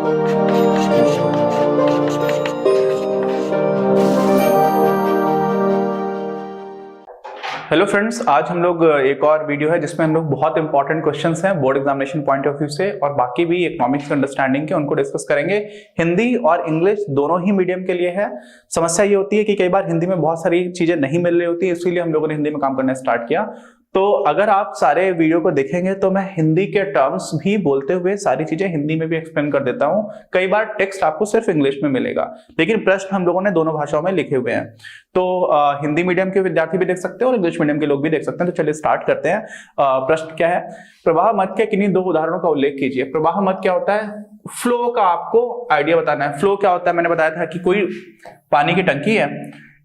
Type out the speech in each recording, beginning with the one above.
Hello friends, आज हम लोग एक और वीडियो है जिसमें हम लोग बहुत इंपॉर्टेंट क्वेश्चंस हैं board examination point of view से और बाकी भी इकोनॉमिक्स अंडरस्टैंडिंग के उनको डिस्कस करेंगे। हिंदी और इंग्लिश दोनों ही मीडियम के लिए है। समस्या ये होती है कि कई बार हिंदी में बहुत सारी चीजें नहीं मिल रही होती, इसीलिए हम लोगों ने हिंदी में काम करना स्टार्ट किया। तो अगर आप सारे वीडियो को देखेंगे तो मैं हिंदी के टर्म्स भी बोलते हुए सारी चीजें हिंदी में भी एक्सप्लेन कर देता हूं। कई बार टेक्स्ट आपको सिर्फ इंग्लिश में मिलेगा, लेकिन प्रश्न हम लोगों ने दोनों भाषाओं में लिखे हुए हैं। तो हिंदी मीडियम के विद्यार्थी भी देख सकते हैं और इंग्लिश मीडियम के लोग भी देख सकते हैं। तो चलिए स्टार्ट करते हैं। प्रश्न क्या है? प्रवाह मत के किन्हीं दो उदाहरणों का उल्लेख कीजिए। प्रवाह मत क्या होता है? फ्लो का आपको आइडिया बताना है। फ्लो क्या होता है? मैंने बताया था कि कोई पानी की टंकी है,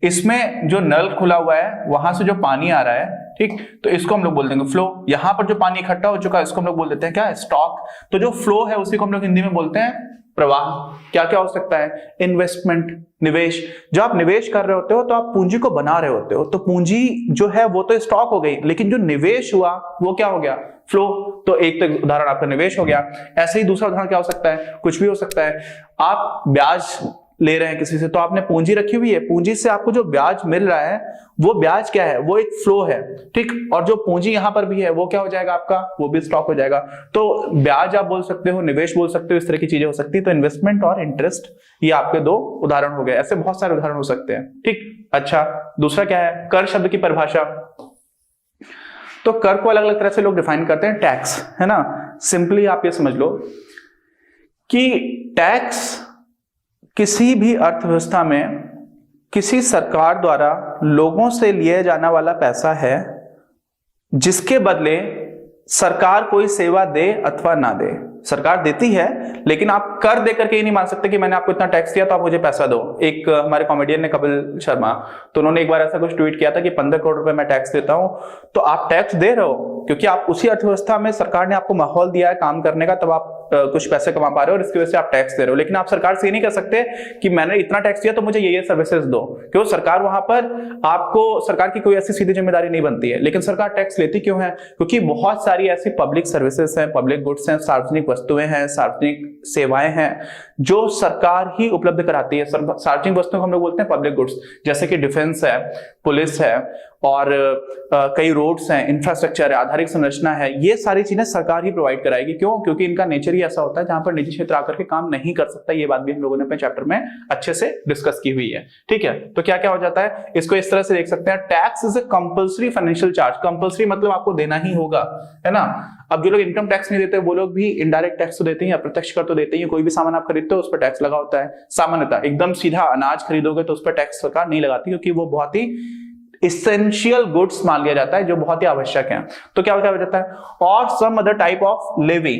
इसमें जो नल खुला हुआ है वहां से जो पानी आ रहा है, ठीक, तो इसको हम लोग बोल देंगे फ्लो। यहां पर जो पानी इकट्ठा हो चुका है इसको हम लोग बोल देते हैं क्या? स्टॉक। तो जो फ्लो है उसी को हम लोग हिंदी में बोलते हैं प्रवाह। क्या क्या हो सकता है? इन्वेस्टमेंट, निवेश। जब आप निवेश कर रहे होते हो तो आप पूंजी को बना रहे होते हो, तो पूंजी जो है वो तो स्टॉक हो गई, लेकिन जो निवेश हुआ वो क्या हो गया? फ्लो। तो एक तो उदाहरण आपका निवेश हो गया। ऐसे ही दूसरा उदाहरण क्या हो सकता है? कुछ भी हो सकता है। आप ब्याज ले रहे हैं किसी से, तो आपने पूंजी रखी हुई है, पूंजी से आपको जो ब्याज मिल रहा है वो ब्याज क्या है? वो एक फ्लो है, ठीक। और जो पूंजी यहां पर भी है वो क्या हो जाएगा आपका? वो भी स्टॉक हो जाएगा। तो ब्याज आप बोल सकते हो, निवेश बोल सकते हो, इस तरह की चीजें हो सकती है। तो इन्वेस्टमेंट और इंटरेस्ट, ये आपके दो उदाहरण हो गए। ऐसे बहुत सारे उदाहरण हो सकते हैं, ठीक। अच्छा, दूसरा क्या है? कर शब्द की परिभाषा। तो कर को अलग अलग तरह से लोग डिफाइन करते हैं। टैक्स है ना, सिंपली आप ये समझ लो कि टैक्स किसी भी अर्थव्यवस्था में किसी सरकार द्वारा लोगों से लिए जाने वाला पैसा है जिसके बदले सरकार कोई सेवा दे अथवा ना दे। सरकार देती है, लेकिन आप कर दे करके ये नहीं मान सकते कि मैंने आपको इतना टैक्स दिया तो आप मुझे पैसा दो। एक हमारे कॉमेडियन ने, कपिल शर्मा, तो उन्होंने एक बार ऐसा कुछ ट्वीट किया था कि 15 करोड़ रुपए मैं टैक्स देता हूं। तो आप टैक्स दे रहे हो क्योंकि आप उसी अर्थव्यवस्था में सरकार ने आपको माहौल दिया है काम करने का, तब आप कुछ पैसे कमा पा रहे हो और इसकी वजह से आप टैक्स दे रहे हो। लेकिन आप सरकार से ये नहीं कर सकते कि मैंने इतना टैक्स दिया तो मुझे ये सर्विसेज दो, क्यों? सरकार वहां पर आपको, सरकार की कोई ऐसी सीधी जिम्मेदारी नहीं बनती है। लेकिन सरकार टैक्स लेती क्यों है? क्योंकि बहुत सारी ऐसी पब्लिक सर्विसेज हैं, पब्लिक गुड्स हैं, सार्वजनिक वस्तुएं हैं, सार्वजनिक सेवाएं हैं जो सरकार ही उपलब्ध कराती है। सार्वजनिक वस्तुओं को हम लोग बोलते हैं पब्लिक गुड्स, जैसे कि डिफेंस है, पुलिस है और कई रोड्स हैं, इंफ्रास्ट्रक्चर है, आधारिक संरचना है। ये सारी चीजें सरकार ही प्रोवाइड कराएगी। क्यों? क्योंकि इनका नेचर ही ऐसा होता है जहां पर निजी क्षेत्र आकर के काम नहीं कर सकता। ये बात भी हम लोगों ने अपने चैप्टर में अच्छे से डिस्कस की हुई है, ठीक है। तो क्या क्या हो जाता है, इसको इस तरह से देख सकते हैं। Tax is a compulsory financial charge. Compulsory मतलब आपको देना ही होगा, है ना। अब जो लोग इनकम टैक्स नहीं देते वो लोग भी इनडायरेक्ट टैक्स तो देते हैं, अप्रत्यक्ष कर तो देते ही। कोई भी सामान आप खरीदते हो उस पर टैक्स लगा होता है। सामान्यतः एकदम सीधा अनाज खरीदोगे तो उस पर टैक्स सरकार नहीं लगाती, क्योंकि वो बहुत ही इसेंशियल गुड्स मान लिया जाता है, जो बहुत ही आवश्यक है। तो क्या हो जाता है? और some other type of levy,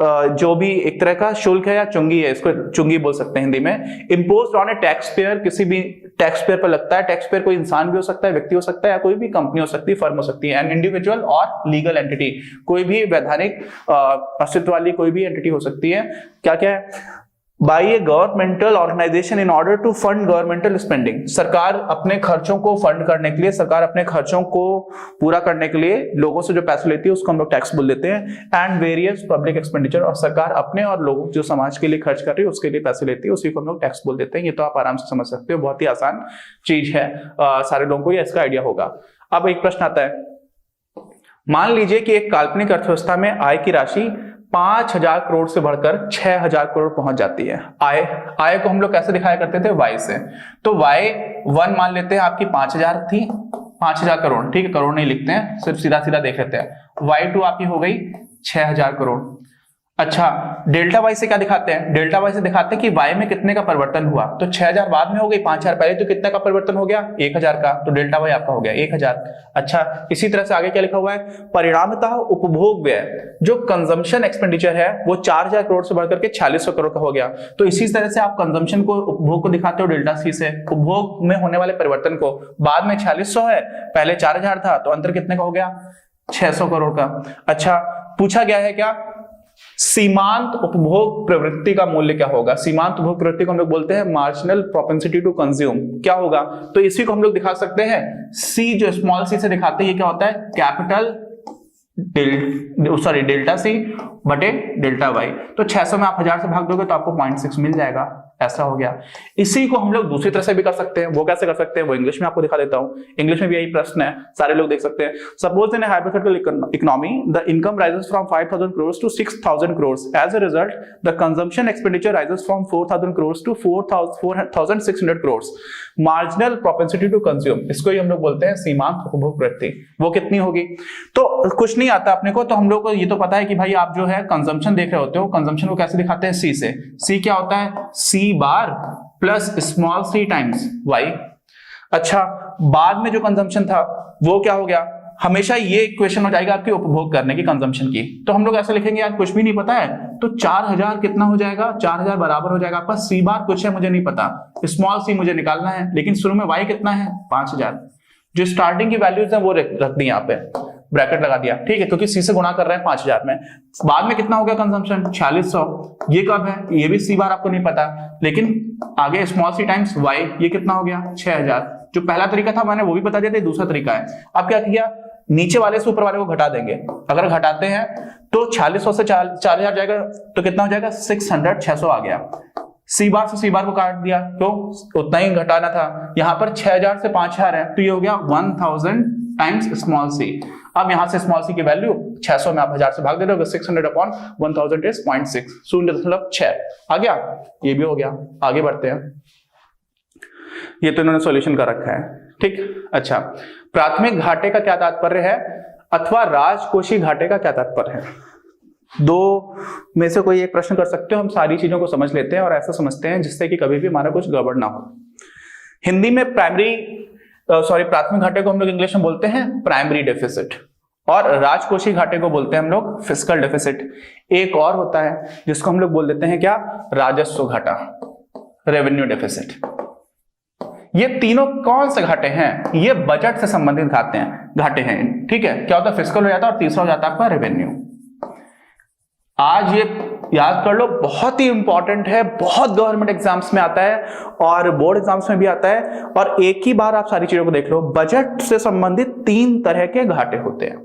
जो भी एक तरह का शुल्क है या चुंगी है, इसको चुंगी बोल सकते हैं हिंदी में, imposed on A tax payer, किसी भी टैक्स पेयर पर लगता है। टैक्स पेयर कोई इंसान भी हो सकता है, व्यक्ति हो सकता है, या कोई भी कंपनी हो सकती है, फर्म हो सकती है। एन इंडिविजुअल और लीगल एंटिटी, कोई भी वैधानिक अस्तित्व वाली कोई भी एंटिटी हो सकती है। क्या क्या है? By a governmental organisation in order to fund governmental spending. सरकार अपने खर्चों को फंड करने के लिए, सरकार अपने खर्चों को पूरा करने के लिए लोगों से जो पैसे लेती है उसको हम लोग टैक्स बोल देते हैं। एंड वेरियस पब्लिक एक्सपेंडिचर, और सरकार अपने और लोगों जो समाज के लिए खर्च कर रही है उसके लिए पैसे लेती है, उसी को हम लोग टैक्स बोल देते हैं। ये तो आप आराम से समझ सकते हो, बहुत ही आसान चीज है, सारे लोगों को ये इसका आइडिया होगा। अब एक प्रश्न आता है, मान लीजिए कि एक काल्पनिक अर्थव्यवस्था में आय की राशि 5,000 करोड़ से बढ़कर 6,000 करोड़ पहुंच जाती है। आय को हम लोग कैसे दिखाया करते थे? y से। तो y1 मान लेते हैं आपकी 5,000 थी, 5,000 करोड़, ठीक है, करोड़ नहीं लिखते हैं, सिर्फ सीधा सीधा देख लेते हैं। y2 आपकी हो गई 6,000 करोड़। अच्छा, डेल्टा वाई से क्या दिखाते हैं? डेल्टा वाई से दिखाते हैं कि वाई में कितने का परिवर्तन हुआ। तो 6,000 बाद में हो गई, 5,000 पहले, तो कितने का परिवर्तन हो गया? 1,000 का। तो डेल्टा वाई आपका हो गया 1,000। अच्छा, इसी तरह से आगे क्या लिखा हुआ है? परिणामतः उपभोग व्यय, जो कंजम्पशन एक्सपेंडिचर है, वो 4,000 करोड़ से बढ़कर के 4,600 करोड़ का हो गया। तो इसी तरह से आप कंजम्पशन को, उपभोग को दिखाते हो डेल्टा सी से, उपभोग में होने वाले परिवर्तन को। बाद में 4,600 है, पहले 4,000 था, तो अंतर कितने का हो गया? 600 करोड़ का। अच्छा, पूछा गया है क्या? सीमांत उपभोग प्रवृत्ति का मूल्य क्या होगा? सीमांत उपभोग प्रवृत्ति को हम लोग बोलते हैं मार्जिनल प्रोपेंसिटी टू कंज्यूम। क्या होगा? तो इसी को हम लोग दिखा सकते हैं सी, जो स्मॉल सी से दिखाते हैं, ये क्या होता है? कैपिटल डेल्टा सी बटे डेल्टा वाई। तो 600 में आप 1000 से भाग दोगे तो आपको 0.6 मिल जाएगा। ऐसा हो गया। इसी को हम लोग दूसरी तरह से भी कर सकते हैं। वो कैसे कर सकते हैं वो इंग्लिश में आपको दिखा देता हूं। इंग्लिश में भी यही प्रश्न है, सारे लोग देख सकते हैं। Suppose in hypothetical economy the income rises from 5000 crores to 6000 crores। As a result the consumption expenditure rises from 4000 crores to 4600 crores। Marginal propensity to consume, इसको ही हम लोग बोलते हैं सीमांत उपभोग प्रवृत्ति। वो कितनी होगी? तो कुछ नहीं आता अपने को, तो हम लोग को ये तो पता है कि भाई आप जो है कंजम्पशन देख रहे होते हो, कंजम्पशन को कैसे दिखाते हैं? सी से। सी क्या होता है? सी बार plus small C times Y. अच्छा, बाद में जो कंजम्पशन था वो क्या हो गया? हमेशा ये इक्वेशन हो जाएगा आपकी उपभोग करने की, कंजम्पशन की। तो हम लोग ऐसे लिखेंगे यार कुछ भी नहीं पता है तो 4000 कितना हो जाएगा? 4000 बराबर हो जाएगा आपका सी बार कुछ है मुझे नहीं पता, स्मॉल सी मुझे निकालना है, लेकिन शुरू में वाई कितना है? 5000। जो स्टार्टिंग की वैल्यूज है वो रख दी यहाँ पे, ब्रैकेट लगा दिया, ठीक है, क्योंकि सी से गुणा कर रहे हैं 5000 में। बाद में कितना हो गया कंजम्पशन? 4600। ये कब है? ये भी सी बार आपको नहीं पता, लेकिन आगे स्मॉल सी टाइम्स वाई, ये कितना हो गया? 6000। जो पहला तरीका था मैंने वो भी बता दिया था, दूसरा तरीका है। अब क्या किया? नीचे वाले से ऊपर वाले को घटा देंगे। अगर घटाते हैं तो 4600 से 4000 जाएगा तो कितना हो जाएगा? 600 आ गया। सी बार से सी बार को काट दिया, क्यों? उतना ही घटाना था। यहां पर 6000 से 5000 है तो ये हो गया 1000 टाइम्स स्मॉल सी। अब यहां से स्मॉल सी की वैल्यू 600 में आप 1000 से भाग दे रहे हो, 600 अपॉन 1000 इज 0.6, 0.6 आ गया। ये भी हो गया। आगे बढ़ते हैं। ये तो इन्होंने सॉल्यूशन कर रखा है, ठीक। अच्छा, प्राथमिक घाटे का क्या तात्पर्य है अथवा राजकोषीय घाटे का क्या तात्पर्य है? दो में से कोई एक प्रश्न कर सकते हो। हम सारी चीजों को समझ लेते हैं और ऐसा समझते हैं जिससे कि कभी भी हमारा कुछ गड़बड़ ना हो। हिंदी में प्राथमिक घाटे को हम लोग इंग्लिश में बोलते हैं प्राइमरी डेफिसिट, और राजकोषीय घाटे को बोलते हैं हम लोग फिस्कल डेफिसिट। एक और होता है जिसको हम लोग बोल देते हैं क्या? राजस्व घाटा, रेवेन्यू डेफिसिट। ये तीनों कौन से घाटे हैं? ये बजट से संबंधित घाटे हैं, ठीक है। क्या होता है? फिस्कल हो जाता है और तीसरा हो जाता है आपका रेवेन्यू। आज ये याद कर लो, बहुत ही इंपॉर्टेंट है, बहुत गवर्नमेंट एग्जाम्स में आता है और बोर्ड एग्जाम्स में भी आता है। और एक ही बार आप सारी चीजों को देख लो। बजट से संबंधित 3 तरह के घाटे होते हैं।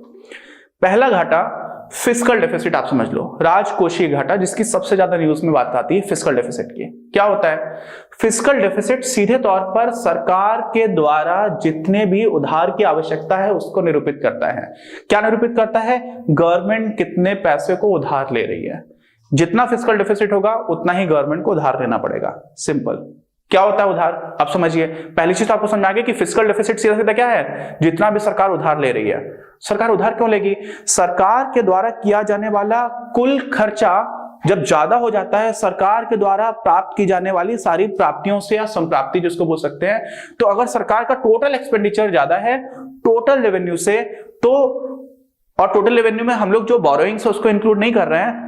पहला घाटा फिस्कल डेफिसिट, आप समझ लो, राजकोषीय घाटा, जिसकी सबसे ज्यादा न्यूज में बात आती है फिस्कल डेफिसिट की। क्या होता है फिस्कल डेफिसिट? सीधे तौर पर सरकार के द्वारा जितने भी उधार की आवश्यकता है उसको निरूपित करता है। क्या निरूपित करता है? गवर्नमेंट कितने पैसे को उधार ले रही है। जितना फिस्कल डेफिसिट होगा उतना ही गवर्नमेंट को उधार लेना पड़ेगा। सिंपल। क्या होता है उधार? आप समझिए। पहली चीज तो आपको समझ आ गई कि फिस्कल डेफिसिट सीधा सीधा क्या है? जितना भी सरकार उधार ले रही है। सरकार उधार क्यों लेगी? सरकार के द्वारा किया जाने वाला कुल खर्चा जब ज्यादा हो जाता है सरकार के द्वारा प्राप्त की जाने वाली सारी प्राप्तियों से या संप्राप्ति जिसको बोल सकते हैं, तो अगर सरकार का टोटल एक्सपेंडिचर ज्यादा है टोटल रेवेन्यू से, तो और टोटल रेवेन्यू में हम लोग जो बोरोइंग्स है उसको इंक्लूड नहीं कर रहे हैं,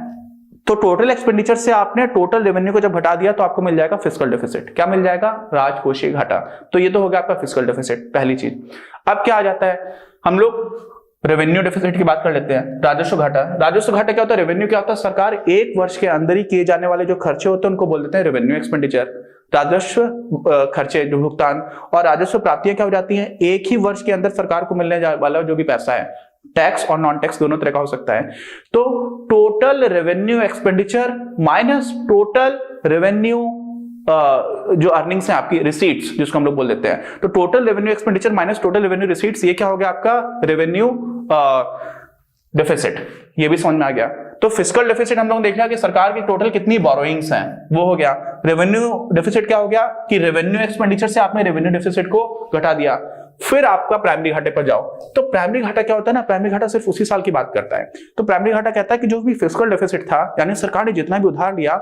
तो टोटल एक्सपेंडिचर से आपने टोटल रेवेन्यू को जब घटा दिया तो आपको मिल जाएगा फिस्कल डेफिसिट। क्या मिल जाएगा? राजकोषीय घाटा। तो ये तो हो गया आपका फिस्कल डेफिसिट, पहली चीज। अब क्या आ जाता है? हम लोग रेवेन्यू डेफिसिट की बात कर लेते हैं। राजस्व घाटा। राजस्व घाटा क्या होता है? रेवेन्यू क्या होता है? सरकार एक वर्ष के अंदर ही किए जाने वाले जो खर्चे होते हैं उनको बोल देते हैं रेवेन्यू एक्सपेंडिचर। राजस्व खर्चे जो भुगतान, और राजस्व प्राप्तियां क्या हो जाती हैं? एक ही वर्ष के अंदर सरकार को मिलने वाला जो भी पैसा है, टैक्स और नॉन टैक्स दोनों तरह का हो सकता है। तो total revenue expenditure minus total revenue जो अर्निंग्स हैं आपकी, रिसीट्स जिसको हम लोग बोल देते हैं, तो total revenue expenditure minus total revenue receipts, ये क्या हो गया आपका? Revenue deficit. ये भी समझ में आ गया। तो फिस्कल डेफिसिट हम लोग देख लिया कि सरकार की टोटल कितनी बोरोइंग्स हैं, वो हो गया। रेवेन्यू डेफिसिट क्या हो गया कि रेवेन्यू एक्सपेंडिचर से आपने रेवेन्यू डेफिसिट को घटा दिया। फिर आपका प्राइमरी घाटे पर जाओ। तो प्राइमरी घाटा क्या होता है ना? प्राइमरी घाटा सिर्फ उसी साल की बात करता है। तो प्राइमरी घाटा कहता है कि जो भी फिस्कल डेफिसिट था, यानी सरकार ने जितना भी उधार लिया,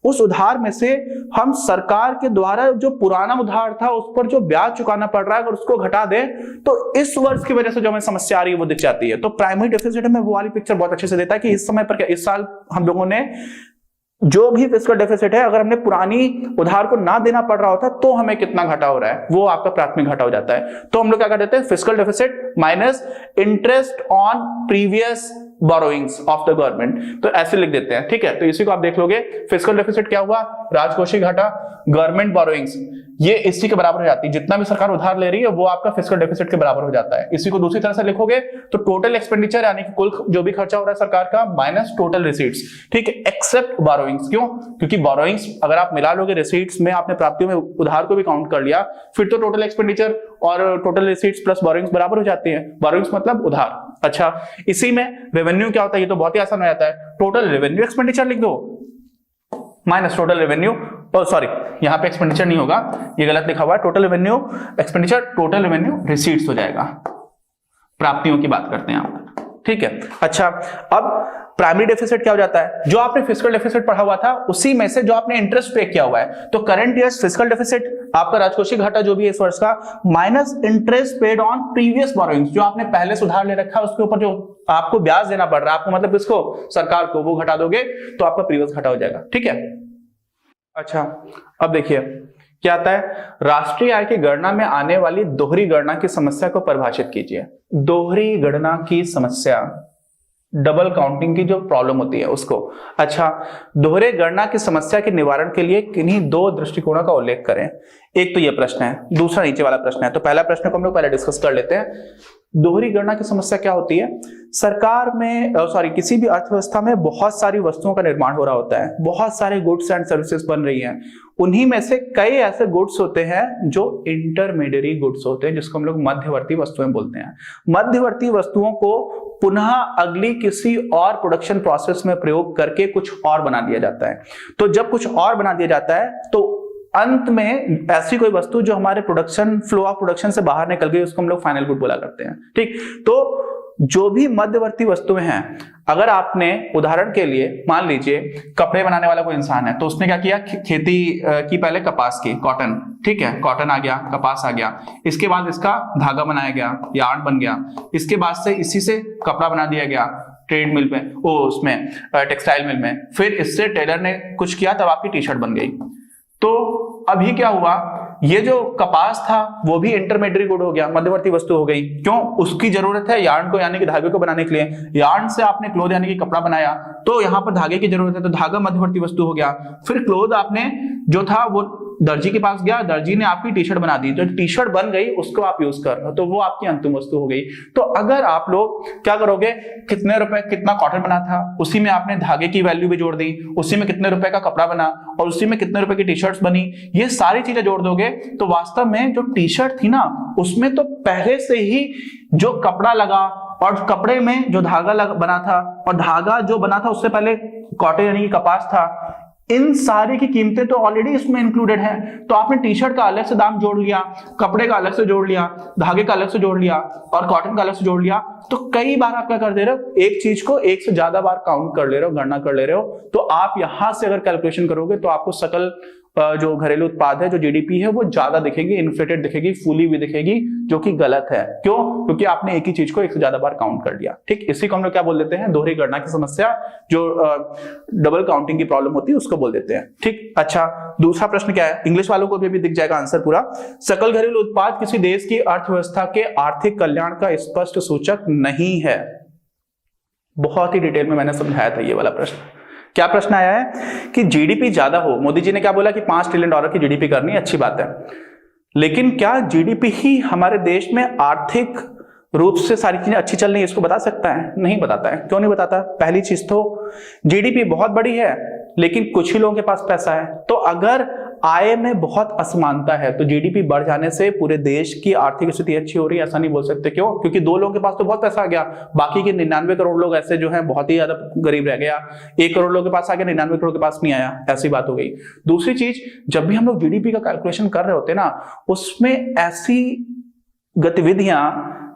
उस उधार में से हम सरकार के द्वारा जो पुराना उधार था उस पर जो ब्याज चुकाना पड़ रहा है अगर उसको घटा दें तो इस वर्ष की वजह से जो हमें समस्या आ रही है वो दिख जाती है। तो प्राइमरी डेफिसिट में वो वाली पिक्चर बहुत अच्छे से देता है कि इस समय पर क्या, इस साल हम लोगों ने जो भी फिस्कल डेफिसिट है, अगर हमने पुरानी उधार को ना देना पड़ रहा होता तो हमें कितना घाटा हो रहा है, वो आपका प्राथमिक घाटा हो जाता है। तो हम लोग क्या कर देते हैं? Fiscal deficit minus interest on previous borrowings of the government. तो ऐसे लिख देते हैं, ठीक है। तो इसी को आप देख लोगे, फिस्कल डेफिसिट क्या हुआ, राजकोषीय घाटा, गवर्नमेंट बोरोइंग्स, ये इसी के बराबर हो जाती है। जितना भी सरकार उधार ले रही है वो आपका फिस्कल डेफिसिट के बराबर हो जाता है। इसी को दूसरी तरह से लिखोगे तो टोटल एक्सपेंडिचर यानी कि कुल जो भी खर्चा हो रहा है सरकार का माइनस टोटल रिसीट्स, ठीक है, एक्सेप्ट बोरोइंग्स। क्यों? क्योंकि बोरोइंग्स अगर आप मिला लोगे रिसीट्स में, आपने प्राप्तियों में उधार को भी काउंट कर लिया, फिर तो टोटल एक्सपेंडिचर और टोटल रिसीट्स प्लस बोरोइंग्स बराबर हो जाती है। बोरोइंग्स मतलब उधार। अच्छा, इसी में रेवेन्यू क्या होता है, ये तो बहुत ही आसान हो जाता है। टोटल रेवेन्यू एक्सपेंडिचर लिख दो माइनस टोटल रेवेन्यू, सॉरी यहाँ पे एक्सपेंडिचर नहीं होगा, ये गलत लिखा हुआ है। Total revenue expenditure, total revenue receipts हो जाएगा। प्राप्तियों की बात करते हैं आप, ठीक है। अच्छा, अब प्राइमरी डेफिसिट क्या हो जाता है, जो आपने फिस्कल डेफिसिट पढ़ा हुआ था उसी में से जो आपने इंटरेस्ट पे किया हुआ है। तो करंट ईयर फिस्कल डेफिसिट आपका राजकोषीय घाटा जो भी है इस वर्ष का, minus interest paid on previous borrowings, जो आपने पहले से उधार ले रखा है उसके ऊपर जो आपको ब्याज देना पड़ रहा है आपको, मतलब इसको सरकार को, वो घटा दोगे तो आपका प्रीवियस घाटा हो जाएगा, ठीक है। अच्छा, अब देखिए क्या आता है, राष्ट्रीय आय की गणना में आने वाली दोहरी गणना की समस्या को परिभाषित कीजिए। दोहरी गणना की समस्या, डबल काउंटिंग की जो प्रॉब्लम होती है उसको। अच्छा, दोहरे गणना की समस्या के निवारण के लिए किन्हीं दो दृष्टिकोणों का उल्लेख करें। एक तो ये प्रश्न है, दूसरा नीचे वाला प्रश्न है। तो पहला प्रश्न को हम लोग पहले डिस्कस कर लेते हैं। दोहरी गणना की समस्या क्या होती है, सरकार में किसी भी अर्थव्यवस्था में बहुत सारी वस्तुओं का निर्माण हो रहा होता है, बहुत सारे गुड्स एंड सर्विसेज बन रही हैं। उन्हीं में से कई ऐसे गुड्स होते हैं जो इंटरमीडिएरी गुड्स होते हैं, जिसको हम लोग मध्यवर्ती वस्तुएं बोलते हैं। मध्यवर्ती वस्तुओं को पुनः अगली किसी और प्रोडक्शन प्रोसेस में प्रयोग करके कुछ और बना दिया जाता है। तो जब कुछ और बना दिया जाता है तो अंत में ऐसी कोई वस्तु जो हमारे प्रोडक्शन, फ्लो ऑफ प्रोडक्शन से बाहर निकल गई, उसको हम लोग फाइनल गुड बोला करते हैं, ठीक। तो जो भी मध्यवर्ती वस्तुएं हैं, अगर आपने उदाहरण के लिए मान लीजिए कपड़े बनाने वाला कोई इंसान है, तो उसने क्या किया, खेती की पहले कपास की, कॉटन, ठीक है, कॉटन आ गया, कपास आ गया, इसके बाद इसका धागा बनाया गया, यार्न बन गया, इसके बाद से इसी से कपड़ा बना दिया गया ट्रेड मिल में, उसमें टेक्सटाइल मिल में, फिर इससे टेलर ने कुछ किया, तब आपकी टी शर्ट बन गई। तो अभी क्या हुआ, ये जो कपास था वो भी इंटरमीडिएट गुड हो गया, मध्यवर्ती वस्तु हो गई। क्यों? उसकी जरूरत है यार्न को यानी कि धागे को बनाने के लिए। यार्न से आपने क्लोथ यानी कि कपड़ा बनाया, तो यहां पर धागे की जरूरत है, तो धागा मध्यवर्ती वस्तु हो गया। फिर क्लोथ आपने जो था वो दर्जी के पास गया, दर्जी ने आपकी टी शर्ट बना दी, तो टी शर्ट बन गई, उसको आप यूज कर रहे हो, तो वो आपकी अंतिम वस्तु हो गई। तो अगर आप लोग क्या करोगे, कितने रुपए कितना कॉटन बना था, उसी में आपने धागे की वैल्यू भी जोड़ दी, उसी में कितने रुपए का कपड़ा बना और उसी में कितने रुपए की टी शर्ट्स बनी, ये सारी चीजें जोड़ दोगे तो वास्तव में जो टी शर्ट थी ना, उसमें तो पहले से ही जो कपड़ा लगा और कपड़े में जो धागा बना था और धागा जो बना था उससे पहले कॉटन यानी कि कपास था, इन सारी की कीमतें तो ऑलरेडी इसमें इंक्लूडेड है। तो आपने टी शर्ट का अलग से दाम जोड़ लिया, कपड़े का अलग से जोड़ लिया, धागे का अलग से जोड़ लिया और कॉटन का अलग से जोड़ लिया, तो कई बार आप क्या कर दे रहे हो, एक चीज को एक से ज्यादा बार काउंट कर ले रहे हो, गणना कर ले रहे हो। तो आप यहां से अगर कैलकुलेशन करोगे तो आपको सकल जो घरेलू उत्पाद है, जो जीडीपी है, वो ज्यादा दिखेगी, इन्फ्लेटेड दिखेगी, फूली भी दिखेगी, जो कि गलत है। क्यों? क्योंकि आपने एक ही चीज को एक से ज्यादा बार काउंट कर लिया, ठीक। इसी को हम लोग क्या बोल देते हैं, दोहरी गणना की समस्या, जो डबल काउंटिंग की प्रॉब्लम होती है उसको बोल देते हैं, ठीक। अच्छा, दूसरा प्रश्न क्या है, इंग्लिश वालों को भी दिख जाएगा आंसर पूरा। सकल घरेलू उत्पाद किसी देश की अर्थव्यवस्था के आर्थिक कल्याण का स्पष्ट सूचक नहीं है। बहुत ही डिटेल में मैंने समझाया था ये वाला प्रश्न। क्या प्रश्न आया है कि जीडीपी ज्यादा हो, मोदी जी ने क्या बोला कि $5 ट्रिलियन की जीडीपी करनी, अच्छी बात है, लेकिन क्या जीडीपी ही हमारे देश में आर्थिक रूप से सारी चीजें अच्छी चल रही है इसको बता सकता है? नहीं बताता है। क्यों नहीं बताता? पहली चीज तो जीडीपी बहुत बड़ी है लेकिन कुछ ही लोगों के पास पैसा है। तो अगर आय में बहुत असमानता है तो जीडीपी बढ़ जाने से पूरे देश की आर्थिक स्थिति अच्छी हो रही है, ऐसा नहीं बोल सकते। क्यों? क्योंकि 2 लोगों के पास तो बहुत पैसा आ गया, बाकी के 99 करोड़ लोग ऐसे जो हैं बहुत ही ज्यादा गरीब रह गया। 1 करोड़ लोगों के पास आ गया, 99 करोड़ के पास नहीं आया, ऐसी बात हो गई। दूसरी चीज, जब भी हम लोग जीडीपी का कैलकुलेशन कर रहे होते हैं ना, उसमें ऐसी गतिविधियां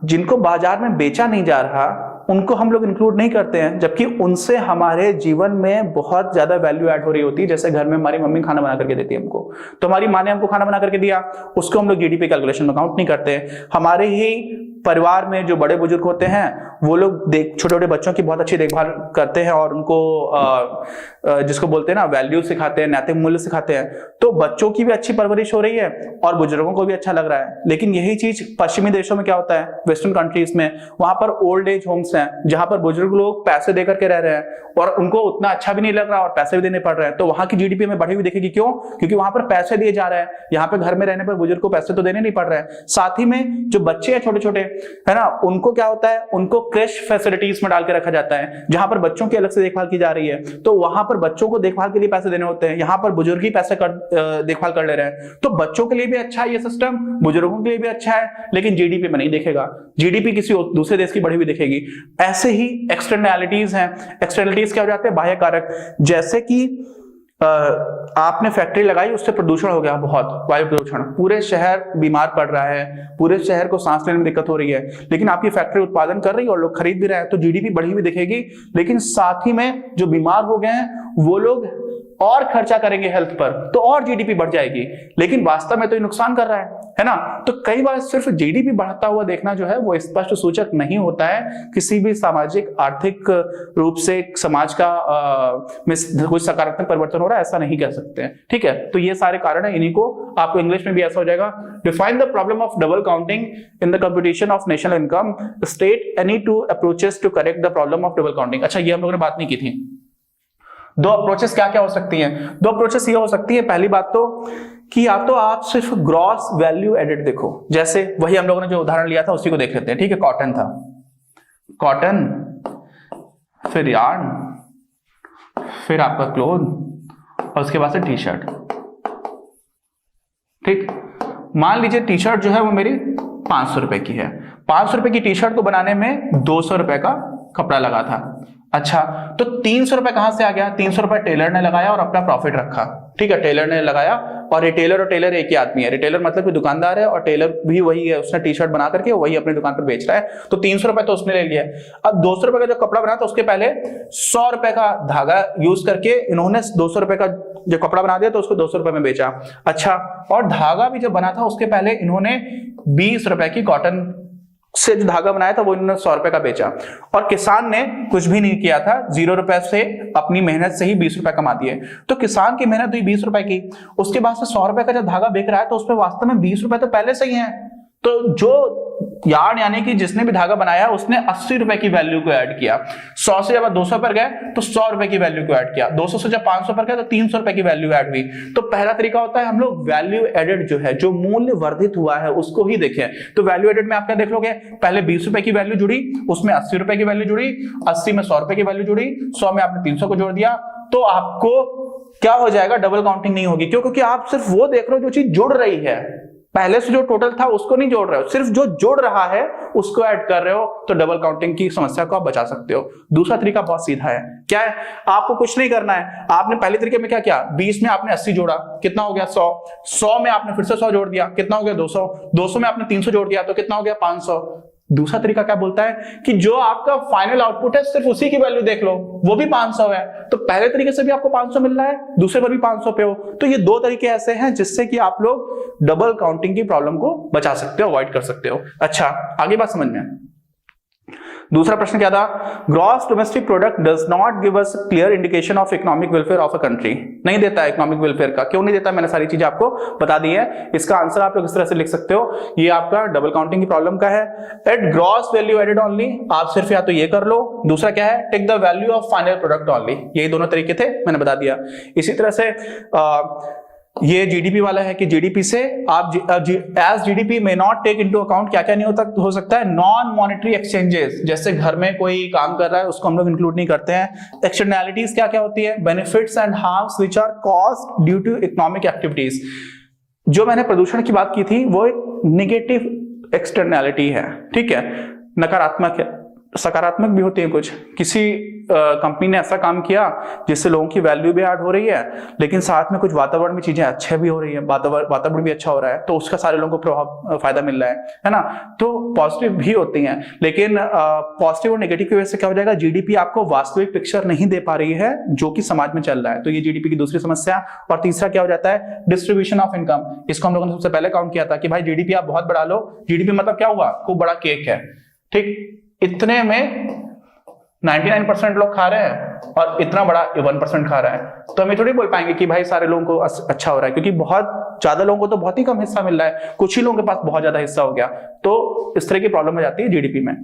जिनको बाजार में बेचा नहीं जा रहा उनको हम लोग इंक्लूड नहीं करते हैं, जबकि उनसे हमारे जीवन में बहुत ज्यादा वैल्यू ऐड हो रही होती है। जैसे घर में हमारी मम्मी खाना बना करके देती है हमको, तो हमारी माँ ने हमको खाना बना करके दिया, उसको हम लोग जीडीपी कैलकुलेशन में काउंट नहीं करते। हमारे ही परिवार में जो बड़े बुजुर्ग होते हैं वो लोग छोटे छोटे बच्चों की बहुत अच्छी देखभाल करते हैं और उनको जिसको बोलते हैं ना वैल्यू सिखाते हैं, नैतिक मूल्य सिखाते हैं, तो बच्चों की भी अच्छी परवरिश हो रही है और बुजुर्गों को भी अच्छा लग रहा है। लेकिन यही चीज पश्चिमी देशों में क्या होता है, वेस्टर्न कंट्रीज में, वहां पर ओल्ड एज होम्स हैं जहां पर बुजुर्ग लोग पैसे देकर के रह रहे हैं और उनको उतना अच्छा भी नहीं लग रहा और पैसे भी देने पड़ रहे हैं, तो वहां की जीडीपी में बढ़ी हुई दिखेगी। क्यों? क्योंकि वहां पर पैसे दिए जा रहे हैं, यहाँ पे घर में रहने पर बुजुर्ग को पैसे तो देने नहीं पड़ रहे हैं। साथ ही में जो बच्चे हैं छोटे छोटे, है ना, उनको क्या होता है, उनको क्रेश फैसिलिटीज में डाल के रखा जाता है जहां पर बच्चों की अलग से देखभाल की जा रही है, तो वहां पर बच्चों को देखभाल के लिए पैसे देने होते हैं, यहाँ पर बुजुर्ग ही पैसे देखभाल कर ले रहे हैं। तो बच्चों के लिए भी अच्छा है ये सिस्टम, बुजुर्गों के लिए भी अच्छा है, लेकिन जीडीपी में नहीं देखेगा, जीडीपी किसी दूसरे देश की बढ़ी हुई दिखेगी। ऐसे ही एक्सटर्नैलिटीज हैं। एक्सटर्नैलिटीज क्या हो जाते हैं, बाह्य कारक, जैसे कि आपने फैक्ट्री लगाई, उससे प्रदूषण हो गया, बहुत वायु प्रदूषण, पूरे शहर बीमार पड़ रहा है, पूरे शहर को सांस लेने में दिक्कत हो रही है, लेकिन आपकी फैक्ट्री उत्पादन कर रही है और लोग खरीद भी रहे हैं, तो जीडीपी बढ़ी हुई दिखेगी। लेकिन साथ ही में जो बीमार हो गए हैं वो लोग और खर्चा करेंगे हेल्थ पर, तो और जीडीपी बढ़ जाएगी, लेकिन वास्तव में तो ये नुकसान कर रहा है ना। तो कई बार सिर्फ जीडीपी बढ़ता हुआ देखना जो है वो स्पष्ट सूचक नहीं होता है किसी भी सामाजिक आर्थिक रूप से समाज का में कुछ सकारात्मक परिवर्तन हो रहा है, ऐसा नहीं कह सकते हैं। ठीक है, तो ये सारे कारण है, इन्हीं को आपको इंग्लिश में भी ऐसा हो जाएगा, define the problem of double counting in the computation of national income, state any two approaches to correct the problem of double counting. अच्छा, ये हम लोगों ने बात नहीं की थी। दो अप्रोचेस क्या क्या हो सकती हैं? दो अप्रोचेस ये हो सकती है, पहली बात तो कि या तो आप सिर्फ ग्रॉस वैल्यू एडेड देखो, जैसे वही हम लोगों ने जो उदाहरण लिया था उसी को देख लेते हैं। ठीक है, कॉटन था, कॉटन, फिर यार्न, फिर आपका क्लोथ और उसके बाद से टी शर्ट। ठीक, मान लीजिए टी शर्ट जो है वो मेरी 500 रुपए की है, 500 रुपए की टी शर्ट को बनाने में 200 रुपए का कपड़ा लगा था। अच्छा, तो 300 रुपए कहां से आ गया? 300 रुपए टेलर ने लगाया और अपना प्रॉफिट रखा। ठीक है, टेलर ने लगाया, और रिटेलर और टेलर एक ही आदमी है, रिटेलर मतलब कि दुकानदार है और टेलर भी वही है, उसने टी शर्ट बना करके वही अपनी दुकान पर बेच रहा है, तो 300 रुपए तो उसने ले लिया। अब 200 रुपए का जो कपड़ा बना था उसके पहले 100 रुपए का धागा यूज करके इन्होंने 200 रुपए का जो कपड़ा बना दिया तो उसको 200 रुपए में बेचा। अच्छा, और धागा भी जब बना था उसके पहले इन्होंने 20 रुपए की कॉटन से जो धागा बनाया था वो इन्होंने 100 रुपए का बेचा, और किसान ने कुछ भी नहीं किया था, 0 रुपए से अपनी मेहनत से ही 20 रुपए कमा दिए। तो किसान की मेहनत हुई 20 रुपए की, उसके बाद से 100 रुपए का जब धागा बिक रहा है तो उसमें वास्तव में 20 रुपए तो पहले से ही है। तो जो यार्न यानी कि जिसने भी धागा बनाया उसने 80 रुपए की वैल्यू को ऐड किया। 100 से जब 200 पर गए तो 100 रुपए की वैल्यू को ऐड किया, 200 से जब 500 पर गए तो 300 रुपए की वैल्यू ऐड हुई। तो पहला तरीका होता है हम लोग वैल्यू एडेड जो है, जो मूल्य वर्धित हुआ है उसको ही देखें। तो वैल्यू एडेड में आप क्या देख लोगे, पहले 20 रुपए की वैल्यू जुड़ी, उसमें 80 रुपए की वैल्यू जुड़ी, 80 में 100 रुपए की वैल्यू जुड़ी, 100 में आपने 300 को जोड़ दिया, तो आपको क्या हो जाएगा, डबल काउंटिंग नहीं होगी। क्यों? क्योंकि आप सिर्फ वो देख रहे हो जो चीज जुड़ रही है, पहले से जो टोटल था उसको नहीं जोड़ रहे हो, सिर्फ जो जुड़ रहा है उसको ऐड कर रहे हो, तो डबल काउंटिंग की समस्या को आप बचा सकते हो। दूसरा तरीका बहुत सीधा है, क्या है, आपको कुछ नहीं करना है। आपने पहले तरीके में क्या किया, 20 में आपने 80 जोड़ा, कितना हो गया 100, 100 में आपने फिर से 100 जोड़ दिया, कितना हो गया 200, 200 में आपने 300 जोड़ दिया तो कितना हो गया 500। दूसरा तरीका क्या बोलता है कि जो आपका फाइनल आउटपुट है सिर्फ उसी की वैल्यू देख लो, वो भी 500 है, तो पहले तरीके से भी आपको 500 मिल रहा है, दूसरे पर भी 500 पे हो। तो ये दो तरीके ऐसे हैं जिससे कि आप लोग डबल काउंटिंग की प्रॉब्लम को बचा सकते हो, अवॉइड कर सकते हो। अच्छा, आगे बात समझ में। दूसरा प्रश्न क्या था, gross domestic product does not give us clear indication of economic welfare of a country. नहीं देता है इकोनॉमिक वेलफेयर का। क्यों नहीं देता, मैंने सारी चीजें आपको बता दी है। इसका आंसर आप लोग इस तरह से लिख सकते हो, ये आपका डबल काउंटिंग की प्रॉब्लम का है। At gross value added only, आप सिर्फ या तो ये कर लो, दूसरा क्या है, take the value of final product only. यही दोनों तरीके थे, मैंने बता दिया। इसी तरह से ये जीडीपी वाला है कि जीडीपी से आप एज जीडीपी में नॉट टेक इनटू अकाउंट क्या क्या नहीं हो सकता है, नॉन मॉनेटरी एक्सचेंजेस, जैसे घर में कोई काम कर रहा है उसको हम लोग इंक्लूड नहीं करते हैं। एक्सटर्नैलिटीज क्या क्या होती है, benefits and harms which are caused due to economic activities. जो मैंने प्रदूषण की बात की थी वो एक निगेटिव एक्सटर्नैलिटी है, ठीक है, नकारात्मक है, सकारात्मक भी होती है कुछ। किसी कंपनी ने ऐसा काम किया जिससे लोगों की वैल्यू भी ऐड हो रही है, लेकिन साथ में कुछ वातावरण में चीजें अच्छे भी हो रही है, वातावरण भी अच्छा हो रहा है, तो उसका सारे लोगों को फायदा मिल रहा है ना। तो पॉजिटिव भी होती हैं, लेकिन पॉजिटिव और नेगेटिव की वजह से क्या हो जाएगा, जीडीपी आपको वास्तविक पिक्चर नहीं दे पा रही है जो कि समाज में चल रहा है। तो ये जीडीपी की दूसरी समस्या। और तीसरा क्या हो जाता है, डिस्ट्रीब्यूशन ऑफ इनकम। इसको हम लोगों ने सबसे पहले काउंट किया था कि भाई जीडीपी आप बहुत बढ़ा लो, जीडीपी मतलब क्या हुआ, खूब बड़ा केक है, ठीक, इतने में 99% लोग खा रहे हैं और इतना बड़ा 1% खा रहा है, तो हम ये थोड़ी बोल पाएंगे कि भाई सारे लोगों को अच्छा हो रहा है, क्योंकि बहुत ज्यादा लोगों को तो बहुत ही कम हिस्सा मिल रहा है, कुछ ही लोगों के पास बहुत ज्यादा हिस्सा हो गया। तो इस तरह की प्रॉब्लम हो जाती है जीडीपी में।